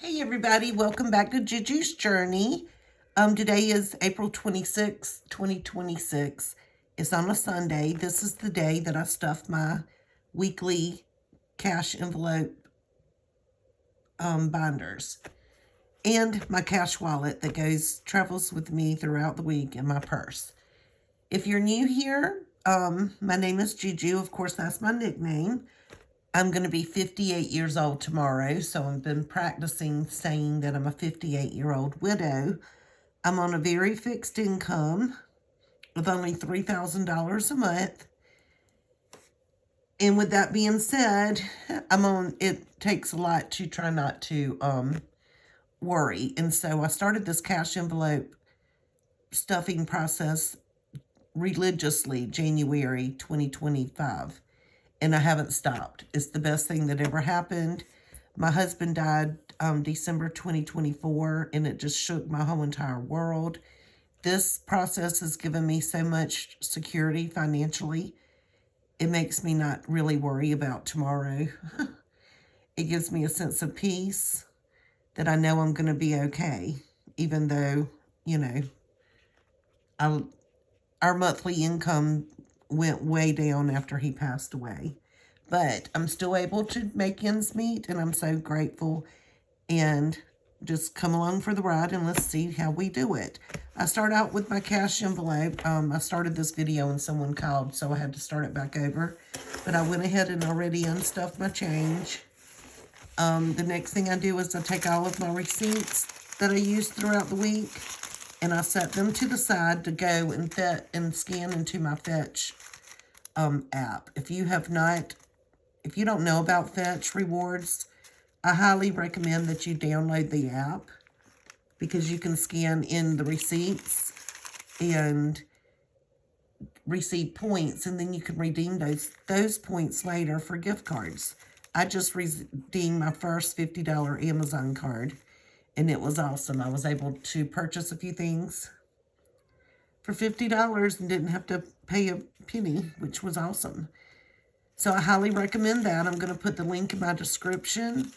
Hey everybody, welcome back to Juju's Journey. Today is April 26th, 2026. It's on a Sunday. This is the day that I stuff my weekly cash envelope binders and my cash wallet that travels with me throughout the week in my purse. If you're new here, my name is Juju. Of course, that's my nickname. I'm going to be 58 years old tomorrow, so I've been practicing saying that I'm a 58-year-old widow. I'm on a very fixed income of only $3,000 a month. And with that being said, it takes a lot to try not to worry. And so I started this cash envelope stuffing process religiously January 2025. And I haven't stopped. It's the best thing that ever happened. My husband died December 2024, and it just shook my whole entire world. This process has given me so much security financially. It makes me not really worry about tomorrow. It gives me a sense of peace that I know I'm going to be okay, even though, our monthly income went way down after he passed away. But I'm still able to make ends meet, and I'm so grateful. And just come along for the ride, and let's see how we do it. I start out with my cash envelope. I started this video and someone called, so I had to start it back over. But I went ahead and already unstuffed my change. The next thing I do is I take all of my receipts that I used throughout the week, and I set them to the side to go and scan into my Fetch app. If you don't know about Fetch Rewards, I highly recommend that you download the app because you can scan in the receipts and receive points, and then you can redeem those points later for gift cards. I just redeemed my first $50 Amazon card, and it was awesome. I was able to purchase a few things for $50 and didn't have to pay a penny, which was awesome. So I highly recommend that. I'm going to put the link in my description.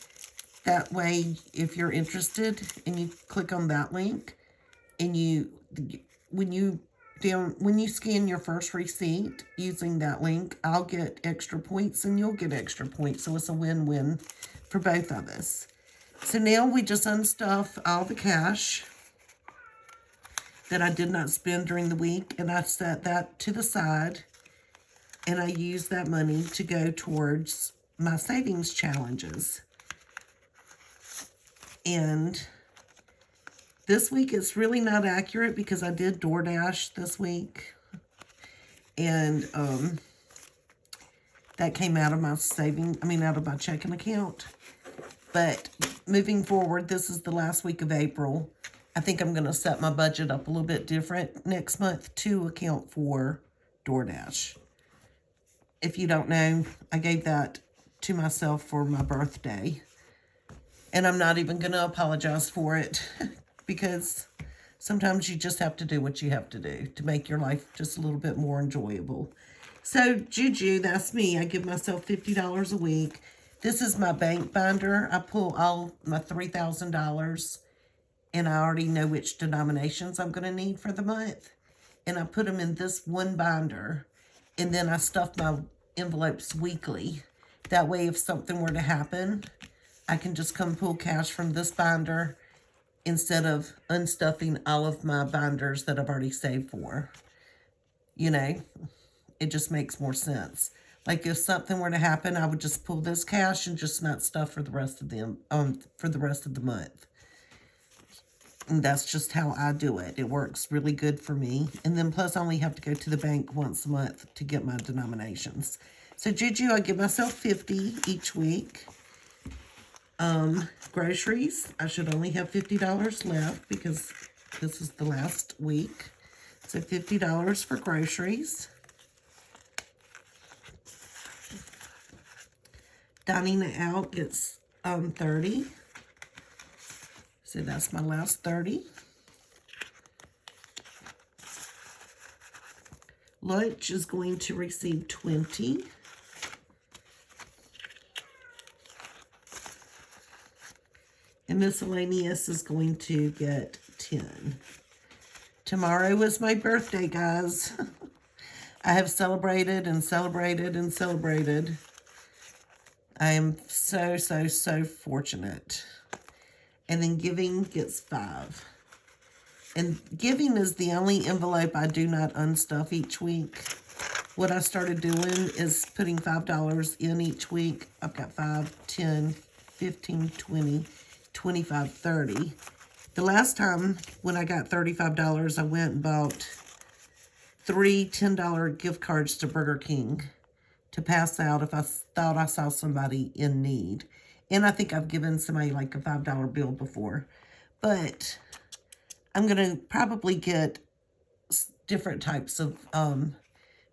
That way, if you're interested and you click on that link, and when you scan your first receipt using that link, I'll get extra points and you'll get extra points. So it's a win-win for both of us. So now we just unstuff all the cash that I did not spend during the week, and I set that to the side, and I use that money to go towards my savings challenges. And this week it's really not accurate because I did DoorDash this week, and that came out of my out of my checking account. But moving forward, this is the last week of April. I think I'm going to set my budget up a little bit different next month to account for DoorDash. If you don't know, I gave that to myself for my birthday. And I'm not even going to apologize for it because sometimes you just have to do what you have to do to make your life just a little bit more enjoyable. So, Juju, that's me. I give myself $50 a week. This is my bank binder. I pull all my $3,000, and I already know which denominations I'm going to need for the month. And I put them in this one binder, and then I stuff my envelopes weekly. That way, if something were to happen, I can just come pull cash from this binder instead of unstuffing all of my binders that I've already saved for. It just makes more sense. Like if something were to happen, I would just pull this cash and just not stuff for the rest of the month. And that's just how I do it. It works really good for me. And then plus I only have to go to the bank once a month to get my denominations. So Juju, I give myself $50 each week. Groceries, I should only have $50 left because this is the last week. So $50 for groceries. Dining out gets $30. So that's my last $30. Lunch is going to receive $20. And miscellaneous is going to get 10. Tomorrow is my birthday, guys. I have celebrated and celebrated and celebrated. I am so, so, so fortunate. And then giving gets 5. And giving is the only envelope I do not unstuff each week. What I started doing is putting $5 in each week. I've got 5, 10, 15, 20, 25, 30. The last time when I got $35, I went and bought 3 $10 gift cards to Burger King to pass out if I thought I saw somebody in need. And I think I've given somebody like a $5 bill before. But I'm going to probably get different types of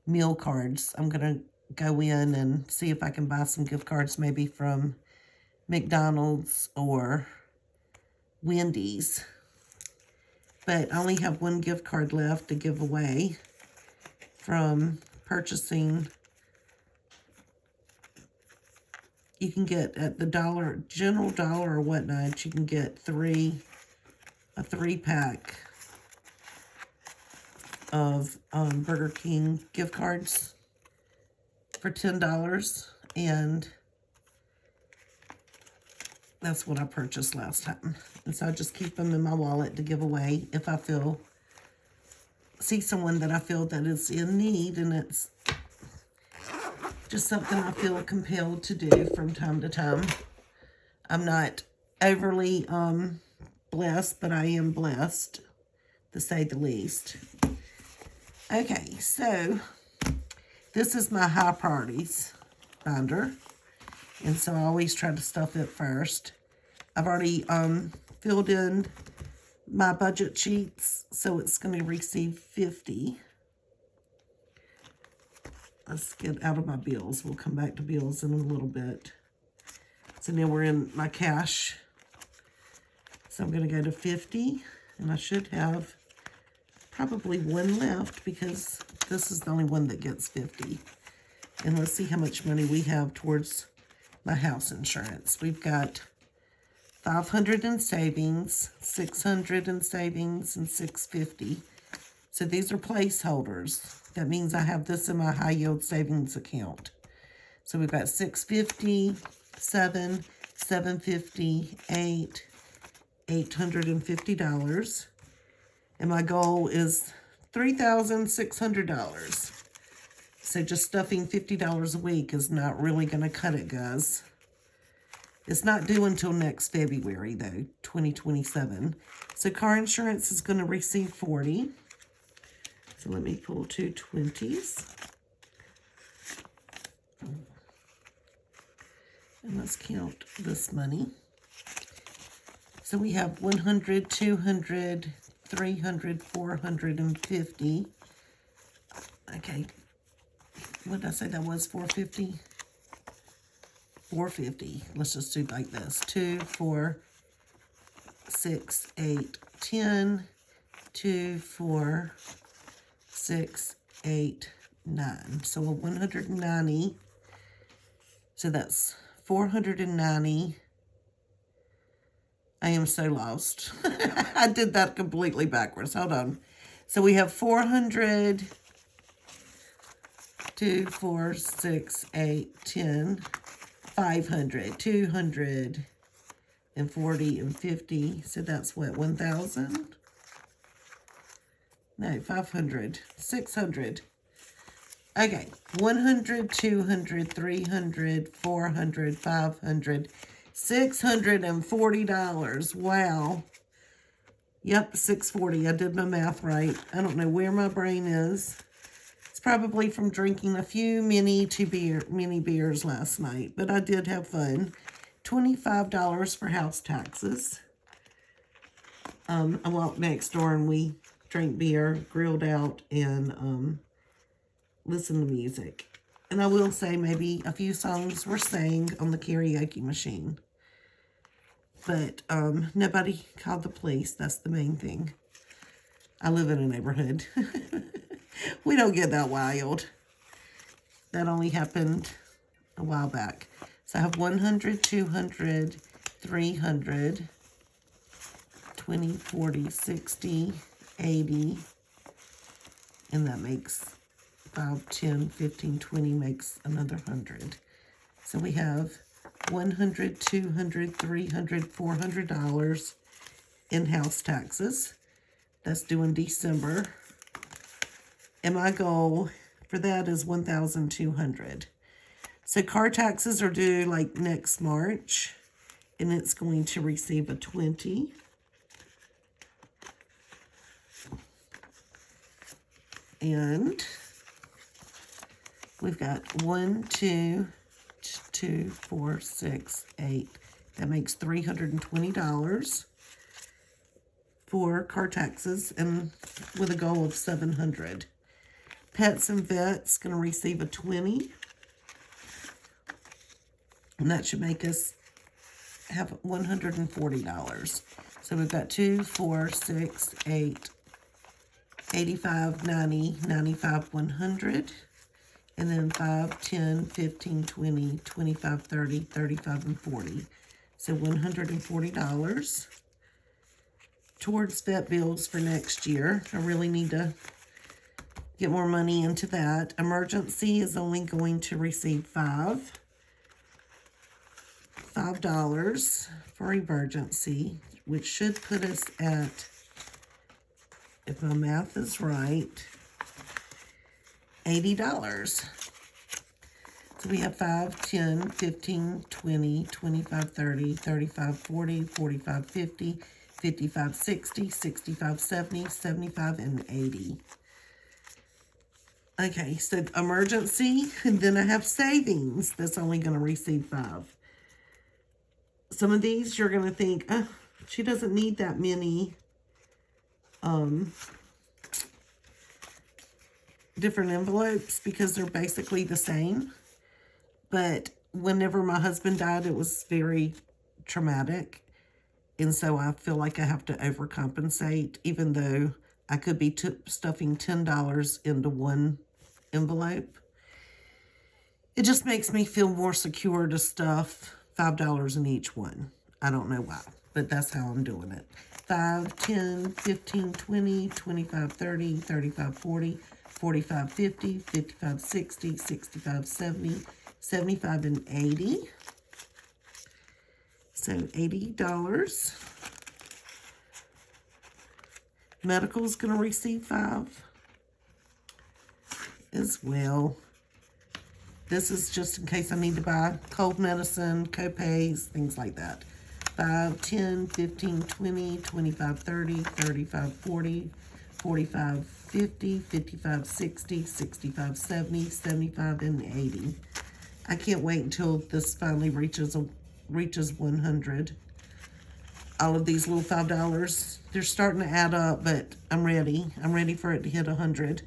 meal cards. I'm going to go in and see if I can buy some gift cards maybe from McDonald's or Wendy's. But I only have 1 gift card left to give away from purchasing. You can get at the General Dollar or whatnot, you can get a 3-pack of Burger King gift cards for $10, and that's what I purchased last time. And so I just keep them in my wallet to give away if I see someone that I feel that is in need, and it's just something I feel compelled to do from time to time. I'm not overly blessed, but I am blessed, to say the least. Okay, so this is my high priorities binder, and so I always try to stuff it first. I've already filled in my budget sheets, so it's going to receive 50. Let's get out of my bills. We'll come back to bills in a little bit. So now we're in my cash. So I'm going to go to 50, and I should have probably 1 left because this is the only one that gets 50. And let's see how much money we have towards my house insurance. We've got 500 in savings, 600 in savings, and 650. So these are placeholders. That means I have this in my high yield savings account. So we've got 650, 7, 750, 8, $850. And my goal is $3,600. So just stuffing $50 a week is not really going to cut it, guys. It's not due until next February, though, 2027. So car insurance is going to receive 40. So let me pull 2 20s. And let's count this money. So we have 100, 200, 300, 450. Okay. What did I say that was? 450? 450. Let's just do like this. 2, 4, 6, 8, 10. 2, 4, 6, 8, 9. So 190. So that's 490. I am so lost. I did that completely backwards. Hold on. So we have 400, 2, 4, 6, 8, 10, 500, 200, and 40, and 50. So that's what, 1,000? No, 500, 600. Okay, 100, 200, 300, 400, 500, $640. Wow. Yep, 640. I did my math right. I don't know where my brain is. It's probably from drinking a few mini beers last night, but I did have fun. $25 for house taxes. I walked next door and we drank beer, grilled out, and listened to music. And I will say maybe a few songs were sang on the karaoke machine. But nobody called the police. That's the main thing. I live in a neighborhood. We don't get that wild. That only happened a while back. So I have 100, 200, 300. 20, 40, 60, 80, and that makes 5, 10, 15, 20 makes another 100. So we have $100, $200, $300, $400 in house taxes. That's due in December. And my goal for that is $1,200. So car taxes are due like next March, and it's going to receive a 20. And we've got 1, 2, 2, 4, 6, 8. That makes $320 for car taxes, and with a goal of $700. Pets and vets going to receive a 20. And that should make us have $140. So we've got 2, 4, 6, 8, 85, 90, 95, 100. And then 5, 10, 15, 20, 25, 30, 35, and 40. So $140 towards vet bills for next year. I really need to get more money into that. Emergency is only going to receive $5 for emergency, which should put us at, if my math is right, $80. So we have 5, 10, 15, 20, 25, 30, 35, 40, 45, 50, 55, 60, 65, 70, 75, and 80. Okay, so emergency, and then I have savings that's only going to receive 5. Some of these you're going to think, oh, she doesn't need that many different envelopes because they're basically the same. But whenever my husband died, it was very traumatic. And so I feel like I have to overcompensate, even though I could be stuffing $10 into one envelope. It just makes me feel more secure to stuff $5 in each one. I don't know why, but that's how I'm doing it. 5, 10, 15, 20, 25, 30, 35, 40, 45, 50, 55, 60, 65, 70, 75, and 80. So $80. Medical is going to receive 5 as well. This is just in case I need to buy cold medicine, co-pays, things like that. 5, 10, 15, 20, 25, 30, 35, 40, 45, 50, 55, 60, 65, 70, 75, and 80. I can't wait until this finally reaches 100. All of these little $5, they're starting to add up, but I'm ready. I'm ready for it to hit 100.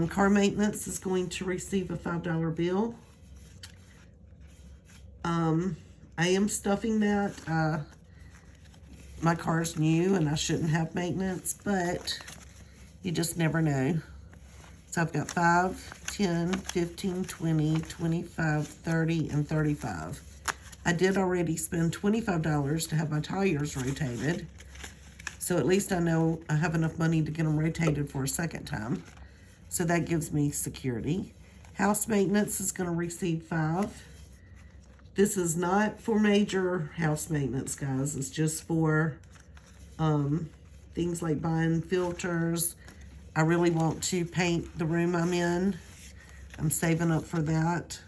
Car maintenance is going to receive a $5 bill. I am stuffing that. My car's new and I shouldn't have maintenance, but you just never know. So I've got 5, 10, 15, 20, 25, 30, and 35. I did already spend $25 to have my tires rotated. So at least I know I have enough money to get them rotated for a second time. So that gives me security. House maintenance is going to receive 5. This is not for major house maintenance, guys. It's just for things like buying filters. I really want to paint the room I'm in. I'm saving up for that.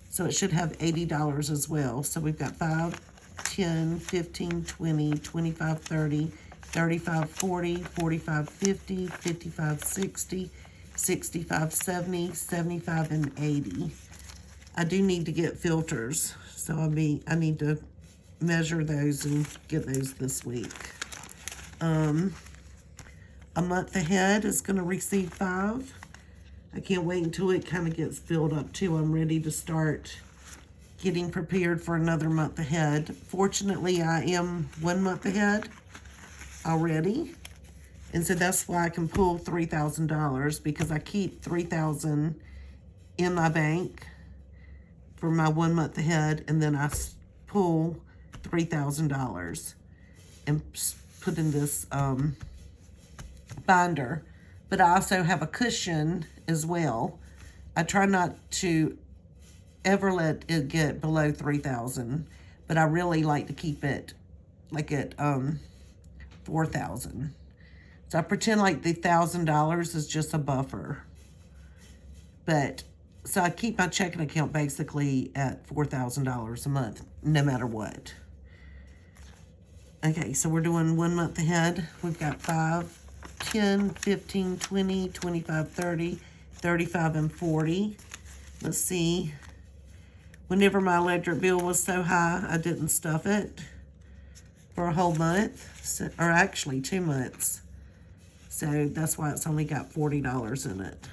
So it should have $80 as well. So we've got 5, 10, 15, 20, 25, 30, 35, 40, 45, 50, 55, 60, 65, 70, 75, and 80. I do need to get filters, so I need to measure those and get those this week. A month ahead is going to receive 5. I can't wait until it kind of gets filled up too. I'm ready to start getting prepared for another month ahead. Fortunately, I am 1 month ahead already. And so that's why I can pull $3,000, because I keep $3,000 in my bank for my 1 month ahead, and then I pull $3,000. and put in this binder. But I also have a cushion as well. I try not to ever let it get below 3,000, but I really like to keep it like at 4,000. So I pretend like the $1,000 is just a buffer. But so I keep my checking account basically at $4,000 a month, no matter what. Okay, so we're doing 1 month ahead. We've got 5, 10, 15, 20, 25, 30, 35, and 40. Let's see. Whenever my electric bill was so high, I didn't stuff it for a whole month, so, or actually 2 months. So that's why it's only got $40 in it.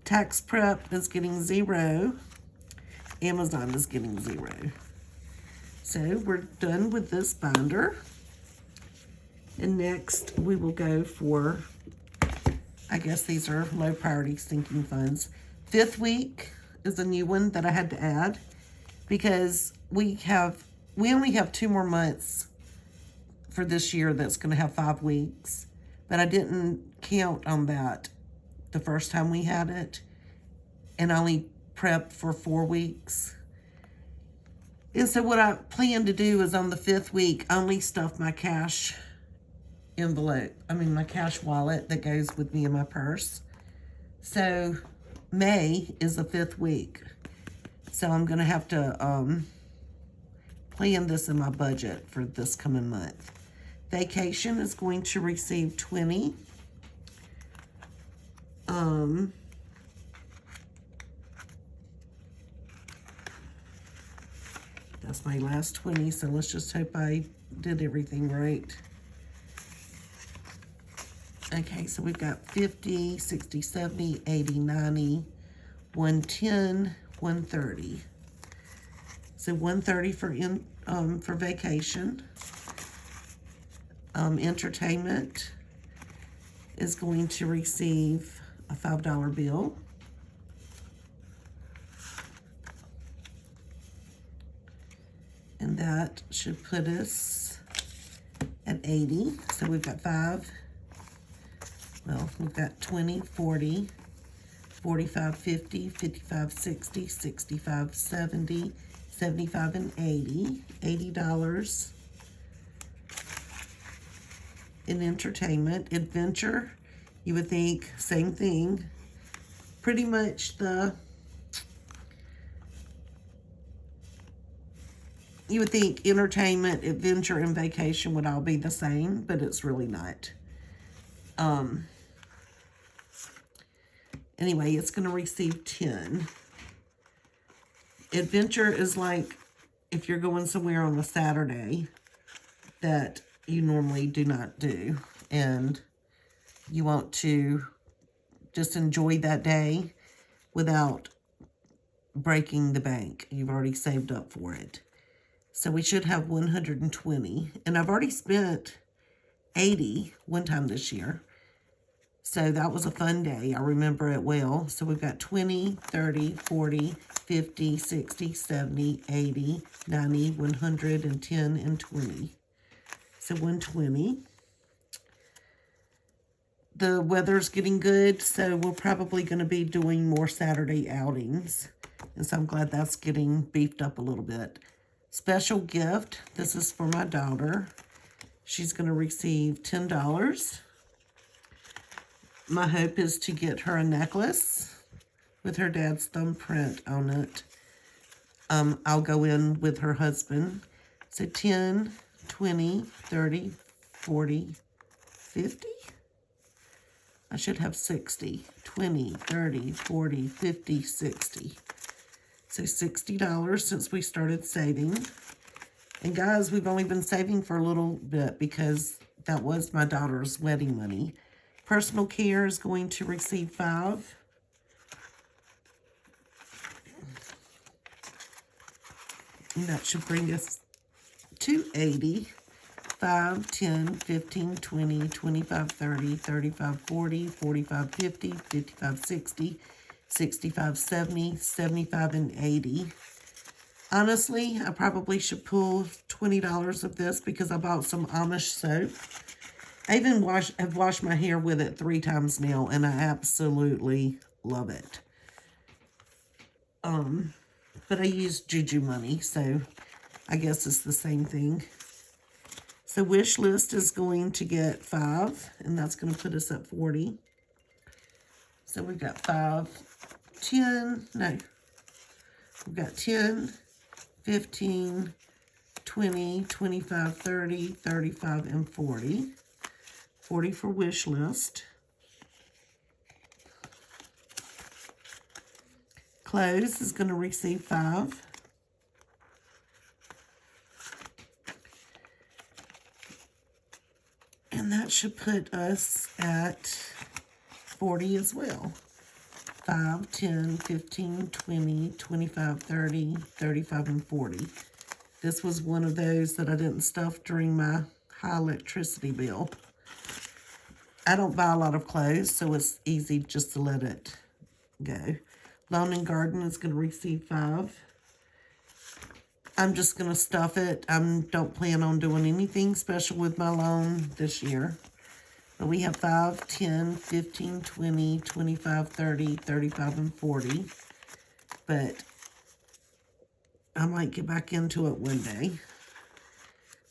Tax prep is getting 0. Amazon is getting 0. So we're done with this binder. And next we will go for, I guess these are low priority sinking funds. 5th week is a new one that I had to add because we only have 2 more months for this year that's going to have 5 weeks. But I didn't count on that the first time we had it, and I only prepped for 4 weeks. And so what I plan to do is on the 5th week, only stuff my cash envelope. My cash wallet that goes with me in my purse. So May is the 5th week. So I'm going to have to plan this in my budget for this coming month. Vacation is going to receive 20. That's my last 20, so let's just hope I did everything right. Okay, so we've got 50, 60, 70, 80, 90, 110, 130. So 130 for vacation. Entertainment is going to receive a $5 bill. And that should put us at 80. So we've got 5. Well, we've got 20, 40, 45, 50, 55, 60, 65, 70, 75, and 80. $80 in entertainment. Adventure, you would think same thing. Pretty much you would think entertainment, adventure, and vacation would all be the same, but it's really not. Anyway, it's going to receive 10. Adventure is like if you're going somewhere on a Saturday that you normally do not do, and you want to just enjoy that day without breaking the bank. You've already saved up for it. So we should have 120. And I've already spent 80 one time this year. So that was a fun day. I remember it well. So we've got 20, 30, 40, 50, 60, 70, 80, 90, 110, and 20. So 120. The weather's getting good, so we're probably going to be doing more Saturday outings. And so I'm glad that's getting beefed up a little bit. Special gift. This is for my daughter. She's going to receive $10. My hope is to get her a necklace with her dad's thumbprint on it. I'll go in with her husband. So 10, 20, 30, 40, 50. I should have 60. 20, 30, 40, 50, 60. So $60 since we started saving. And guys, we've only been saving for a little bit because that was my daughter's wedding money. Personal care is going to receive 5. And that should bring us to 80. 5, 10, 15, 20, 25, 30, 35, 40, 45, 50, 55, 60, 65, 70, 75, and 80. Honestly, I probably should pull $20 of this because I bought some Amish soap. I even have washed my hair with it 3 times now, and I absolutely love it. But I used Juju money, so I guess it's the same thing. So wish list is going to get 5, and that's going to put us at 40. So we've got 5, 10, no. We've got 10, 15, 20, 25, 30, 35, and 40. 40 for wish list. Clothes is going to receive 5. And that should put us at 40 as well. 5, 10, 15, 20, 25, 30, 35, and 40. This was one of those that I didn't stuff during my high electricity bill. I don't buy a lot of clothes, so it's easy just to let it go. Lawn and garden is going to receive 5. I'm just going to stuff it. I don't plan on doing anything special with my lawn this year. But we have 5, 10, 15, 20, 25, 30, 35, and 40. But I might get back into it one day.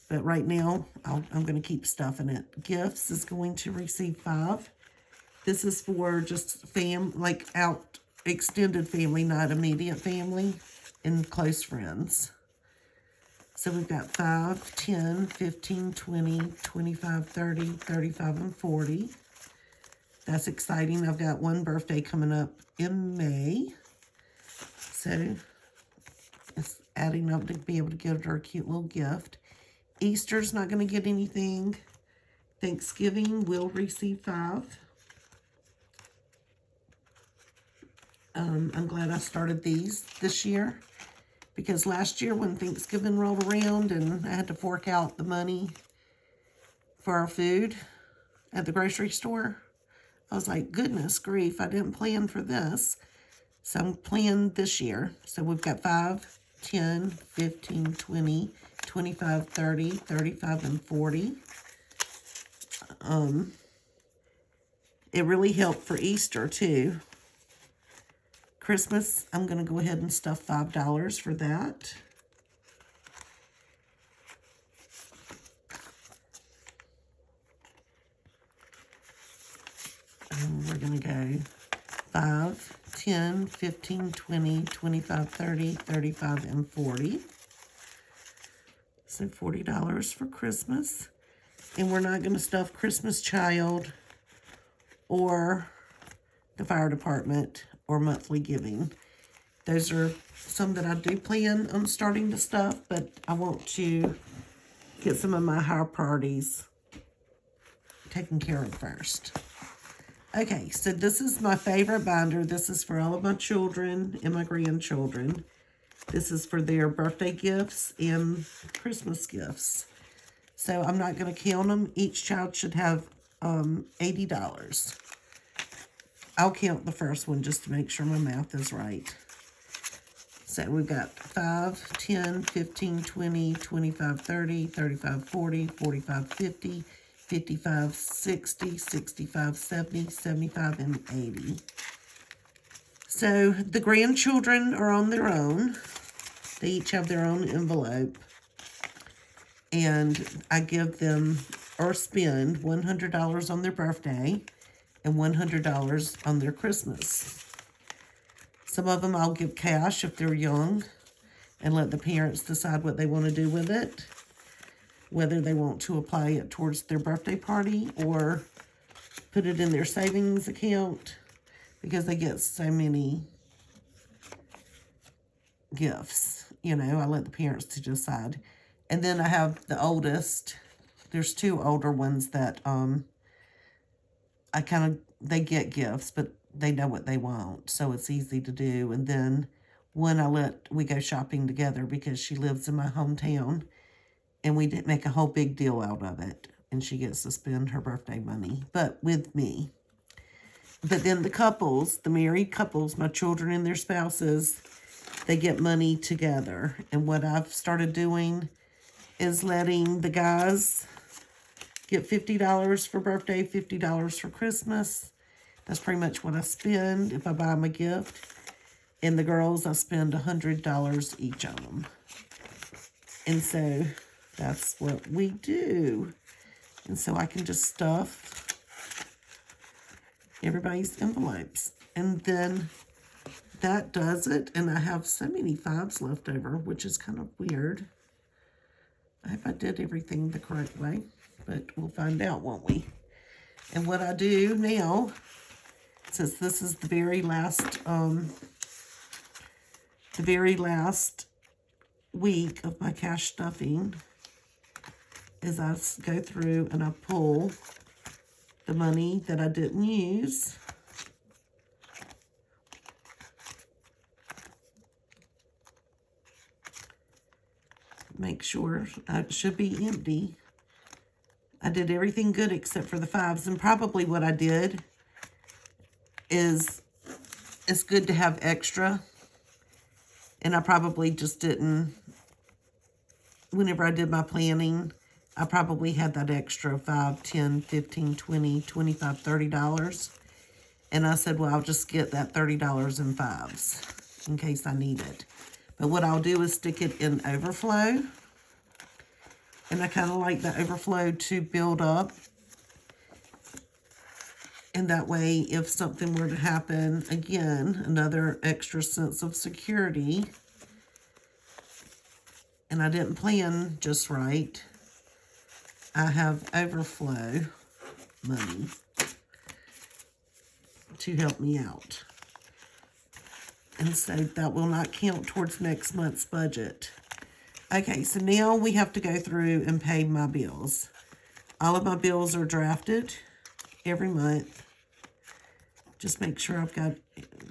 But right now, I'm going to keep stuffing it. Gifts is going to receive 5. This is for just extended family, not immediate family, and close friends. So we've got 5, 10, 15, 20, 25, 30, 35, and 40. That's exciting. I've got one birthday coming up in May. So it's adding up to be able to give her a cute little gift. Easter's not going to get anything. Thanksgiving will receive 5. I'm glad I started these this year. Because last year when Thanksgiving rolled around and I had to fork out the money for our food at the grocery store, I was like, goodness grief, I didn't plan for this. So I'm planning this year. So we've got 5, 10, 15, 20, 25, 30, 35, and 40. It really helped for Easter too. Christmas, I'm going to go ahead and stuff $5 for that. And we're going to go 5, 10, 15, 20, 25, 30, 35, and 40. So $40 for Christmas. And we're not going to stuff Christmas Child or the fire department or monthly giving. Those are some that I do plan on starting to stuff, but I want to get some of my higher priorities taken care of first. Okay, so this is my favorite binder. This is for all of my children and my grandchildren. This is for their birthday gifts and Christmas gifts. So I'm not going to count them. Each child should have $80. I'll count the first one just to make sure my math is right. So we've got 5, 10, 15, 20, 25, 30, 35, 40, 45, 50, 55, 60, 65, 70, 75, and 80. So the grandchildren are on their own. They each have their own envelope. And I give them or spend $100 on their birthday and $100 on their Christmas. Some of them I'll give cash if they're young and let the parents decide what they want to do with it. Whether they want to apply it towards their birthday party or put it in their savings account because they get so many gifts. You know, I let the parents to decide. And then I have the oldest. There's 2 older ones that they get gifts, but they know what they want, so it's easy to do. And then one we go shopping together because she lives in my hometown, and we did make a whole big deal out of it, and she gets to spend her birthday money, but with me. But then the couples, the married couples, my children and their spouses, they get money together. And what I've started doing is letting the guys get $50 for birthday, $50 for Christmas. That's pretty much what I spend if I buy them a gift. And the girls, I spend $100 each on them. And so that's what we do. And so I can just stuff everybody's envelopes. And then that does it. And I have so many 5s left over, which is kind of weird. I hope I did everything the correct way, but we'll find out, won't we? And what I do now, since this is the very last week of my cash stuffing, is I go through and I pull the money that I didn't use. Make sure it should be empty. I did everything good except for the 5s. And probably what I did is it's good to have extra. And I probably just didn't, whenever I did my planning, I probably had that extra $5, $10, $15, $20, $25, $30. And I said, well, I'll just get that $30 in 5s in case I need it. But what I'll do is stick it in overflow. And I kind of like the overflow to build up. And that way, if something were to happen, again, another extra sense of security. And I didn't plan just right, I have overflow money to help me out. And so that will not count towards next month's budget. Okay, so now we have to go through and pay my bills. All of my bills are drafted every month. Just make sure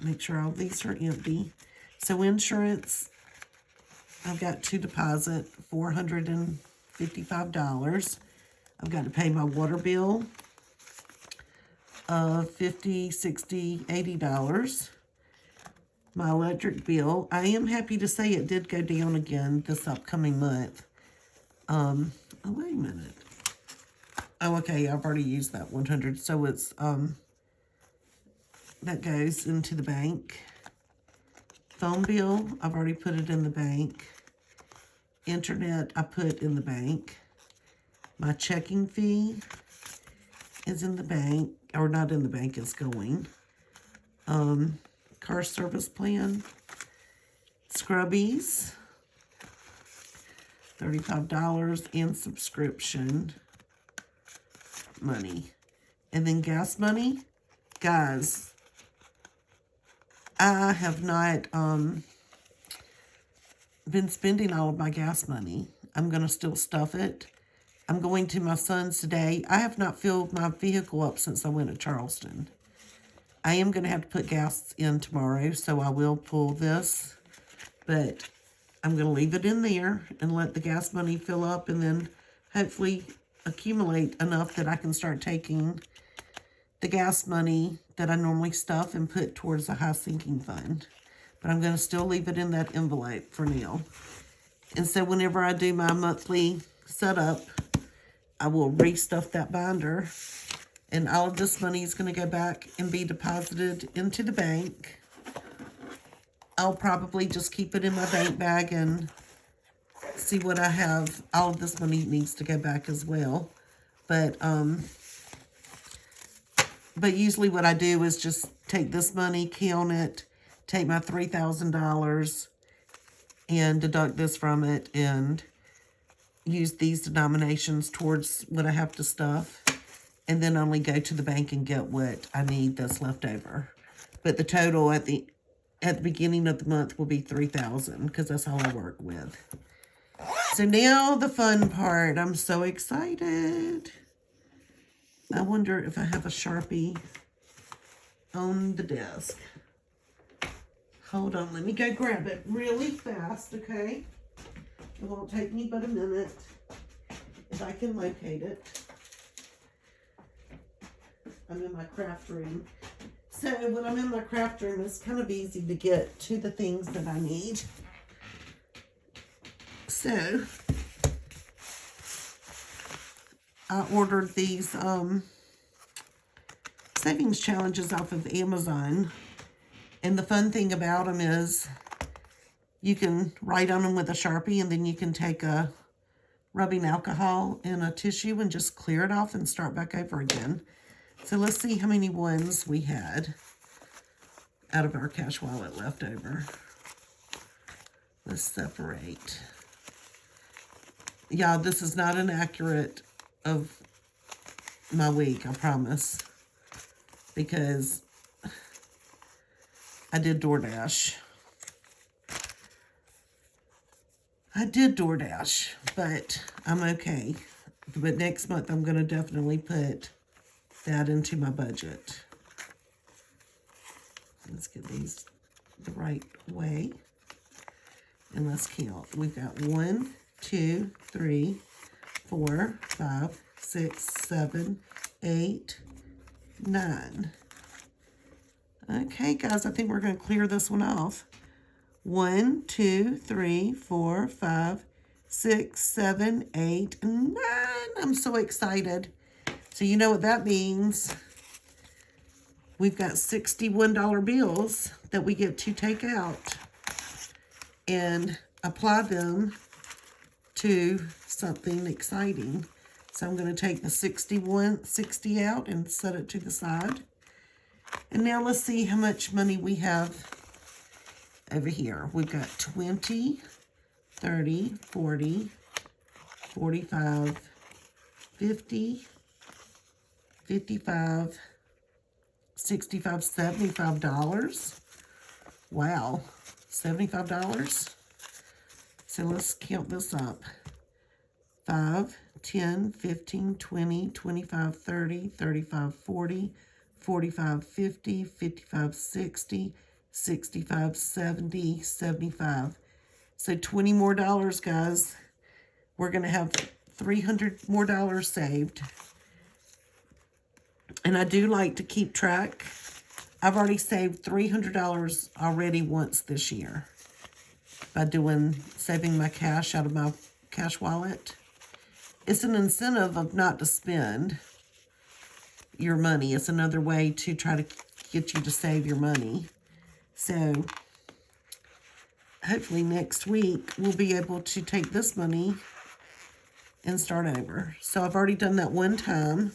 make sure all these are empty. So insurance, I've got to deposit $455. I've got to pay my water bill of $50, $60, $80. My electric bill, I am happy to say it did go down again this upcoming month. Oh, wait a minute. Oh, okay, I've already used that 100. So it's, that goes into the bank. Phone bill, I've already put it in the bank. Internet, I put in the bank. My checking fee is in the bank, or not in the bank, it's going. Car service plan, Scrubbies, $35, and subscription money. And then gas money, guys, I have not been spending all of my gas money. I'm going to still stuff it. I'm going to my son's today. I have not filled my vehicle up since I went to Charleston. I am going to have to put gas in tomorrow, so I will pull this. But I'm going to leave it in there and let the gas money fill up and then hopefully accumulate enough that I can start taking the gas money that I normally stuff and put towards a high sinking fund. But I'm going to still leave it in that envelope for now. And so whenever I do my monthly setup, I will restuff that binder. And all of this money is going to go back and be deposited into the bank. I'll probably just keep it in my bank bag and see what I have. All of this money needs to go back as well. But usually what I do is just take this money, count it, take my $3,000 and deduct this from it and use these denominations towards what I have to stuff. And then only go to the bank and get what I need that's left over. But the total at the beginning of the month will be $3,000 because that's all I work with. So now the fun part. I'm so excited. I wonder if I have a Sharpie on the desk. Hold on, let me go grab it really fast, okay? It won't take me but a minute if I can locate it. I'm in my craft room. So when I'm in my craft room, it's kind of easy to get to the things that I need. So I ordered these savings challenges off of Amazon. And the fun thing about them is you can write on them with a Sharpie, and then you can take a rubbing alcohol in a tissue and just clear it off and start back over again. So let's see how many ones we had out of our cash wallet left over. Let's separate. Yeah, this is not an accurate of my week, I promise. Because I did DoorDash. But I'm okay. But next month, I'm going to definitely put that into my budget. Let's get these the right way. And let's count. We've got 1, 2, 3, 4, 5, 6, 7, 8, 9. Okay, guys, I think we're going to clear this one off. 1, 2, 3, 4, 5, 6, 7, 8, 9. I'm so excited. So you know what that means. We've got $61 bills that we get to take out and apply them to something exciting. So I'm going to take the 60 out and set it to the side. And now let's see how much money we have over here. We've got 20, 30, 40, 45, 50, 55, 65, $75. Wow, $75. So let's count this up. 5, 10, 15, 20, 25, 30, 35, 40, 45, 50, 55, 60, 65, 70, 75. So $20 more, guys. We're going to have $300 more saved. And I do like to keep track. I've already saved $300 already once this year by saving my cash out of my cash wallet. It's an incentive of not to spend your money. It's another way to try to get you to save your money. So hopefully next week we'll be able to take this money and start over. So I've already done that one time.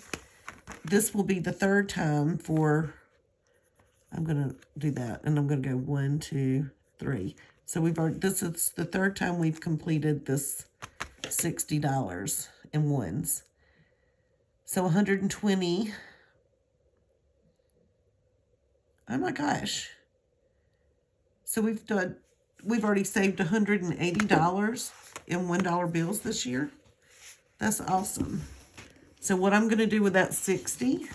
This will be the third time I'm going to do that. And I'm going to go 1, 2, 3. So this is the third time we've completed this $60 in ones. So 120. Oh my gosh. So we've already saved $180 in $1 bills this year. That's awesome. So what I'm going to do with that 60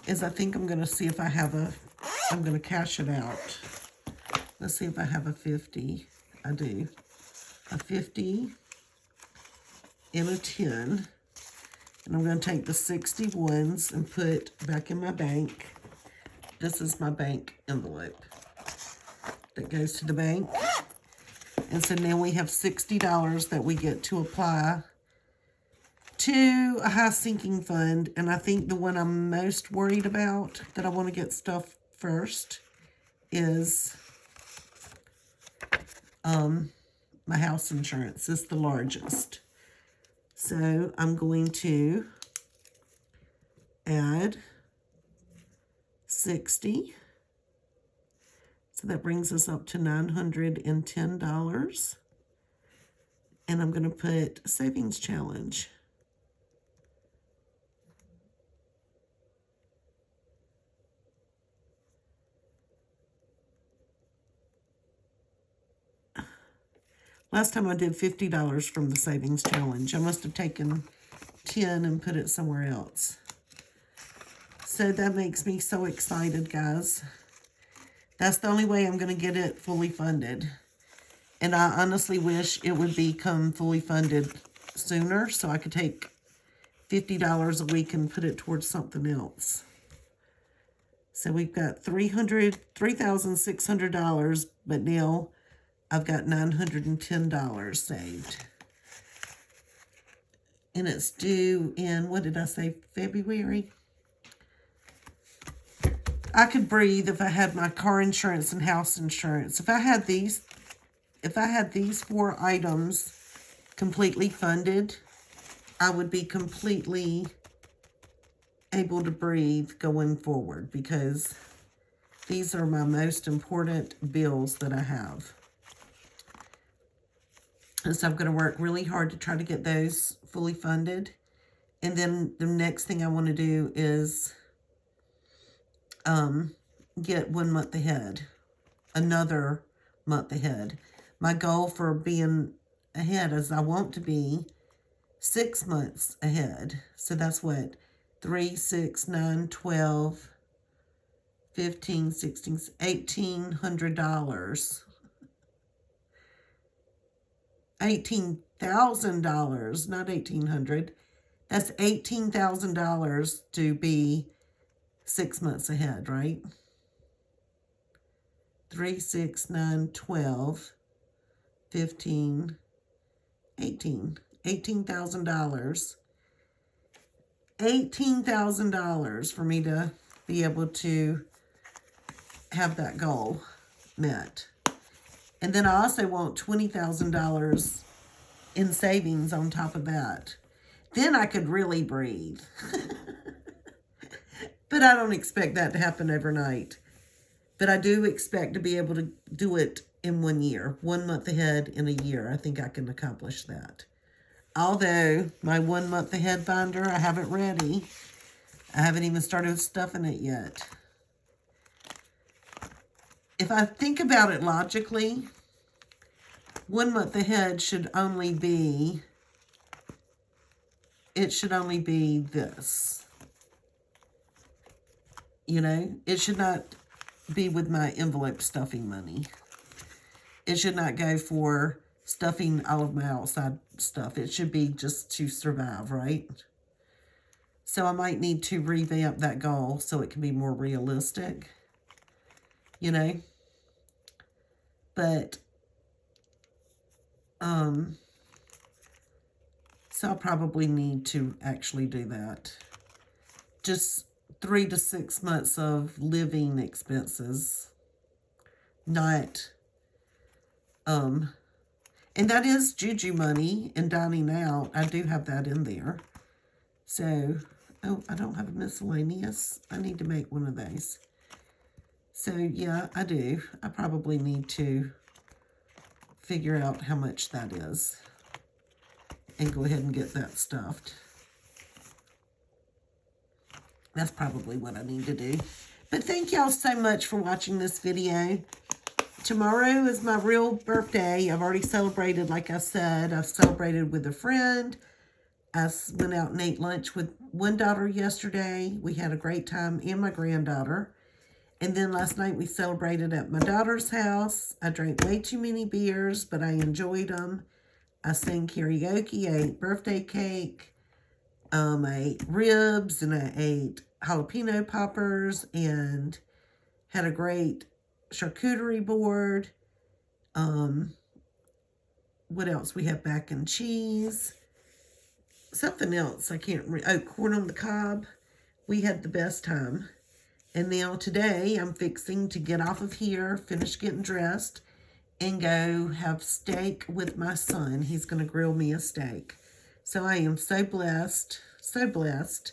is I think I'm going to see if I'm going to cash it out. Let's see if I have a 50. I do. A 50 and a 10. And I'm going to take the 61s and put back in my bank. This is my bank envelope that goes to the bank. And so now we have $60 that we get to apply to a high sinking fund. And I think the one I'm most worried about that I want to get stuff first is my house insurance. It's the largest. So I'm going to add 60. So that brings us up to $910. And I'm going to put savings challenge. Last time I did $50 from the savings challenge. I must have taken 10 and put it somewhere else. So that makes me so excited, guys. That's the only way I'm going to get it fully funded. And I honestly wish it would become fully funded sooner so I could take $50 a week and put it towards something else. So we've got $3,600, but now I've got $910 saved. And it's due in, what did I say, February? I could breathe if I had my car insurance and house insurance. If I had these 4 items completely funded, I would be completely able to breathe going forward, because these are my most important bills that I have. And so I'm going to work really hard to try to get those fully funded. And then the next thing I want to do is get 1 month ahead, another month ahead. My goal for being ahead is I want to be 6 months ahead. So that's what, 3, 6, 9, 12, 15, 16, $1,800. $18,000, not 1,800. That's $18,000 to be 6 months ahead, right? 3, 6, 9, 12, 15, 18. $18,000. $18,000 for me to be able to have that goal met. And then I also want $20,000 in savings on top of that. Then I could really breathe. But I don't expect that to happen overnight. But I do expect to be able to do it in 1 year. 1 month ahead in a year. I think I can accomplish that. Although my 1 month ahead binder, I have it ready. I haven't even started stuffing it yet. If I think about it logically, 1 month ahead should only be, it should only be this. You know, it should not be with my envelope stuffing money. It should not go for stuffing all of my outside stuff. It should be just to survive, right? So I might need to revamp that goal so it can be more realistic, you know? But, so I'll probably need to actually do that. Just 3 to 6 months of living expenses, not, and that is juju money and dining out. I do have that in there. So, oh, I don't have a miscellaneous. I need to make one of those. So, yeah, I do. I probably need to figure out how much that is and go ahead and get that stuffed. That's probably what I need to do. But thank y'all so much for watching this video. Tomorrow is my real birthday. I've already celebrated, like I said. I've celebrated with a friend. I went out and ate lunch with one daughter yesterday. We had a great time, and my granddaughter. And then last night we celebrated at my daughter's house. I drank way too many beers, but I enjoyed them. I sang karaoke, I ate birthday cake. I ate ribs, and I ate jalapeno poppers, and had a great charcuterie board. What else? We have mac and cheese. Something else I can't remember. Oh, corn on the cob. We had the best time. And now today I'm fixing to get off of here, finish getting dressed, and go have steak with my son. He's going to grill me a steak. So I am so blessed, so blessed.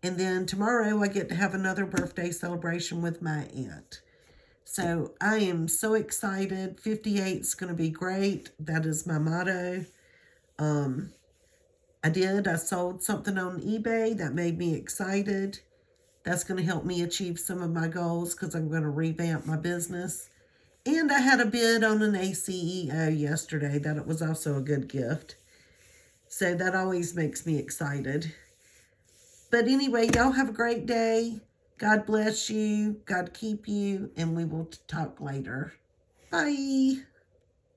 And then tomorrow I get to have another birthday celebration with my aunt. So I am so excited. 58 is going to be great. That is my motto. I sold something on eBay that made me excited. That's going to help me achieve some of my goals because I'm going to revamp my business. And I had a bid on an ACEO yesterday. That was also a good gift. So that always makes me excited. But anyway, y'all have a great day. God bless you. God keep you. And we will talk later. Bye.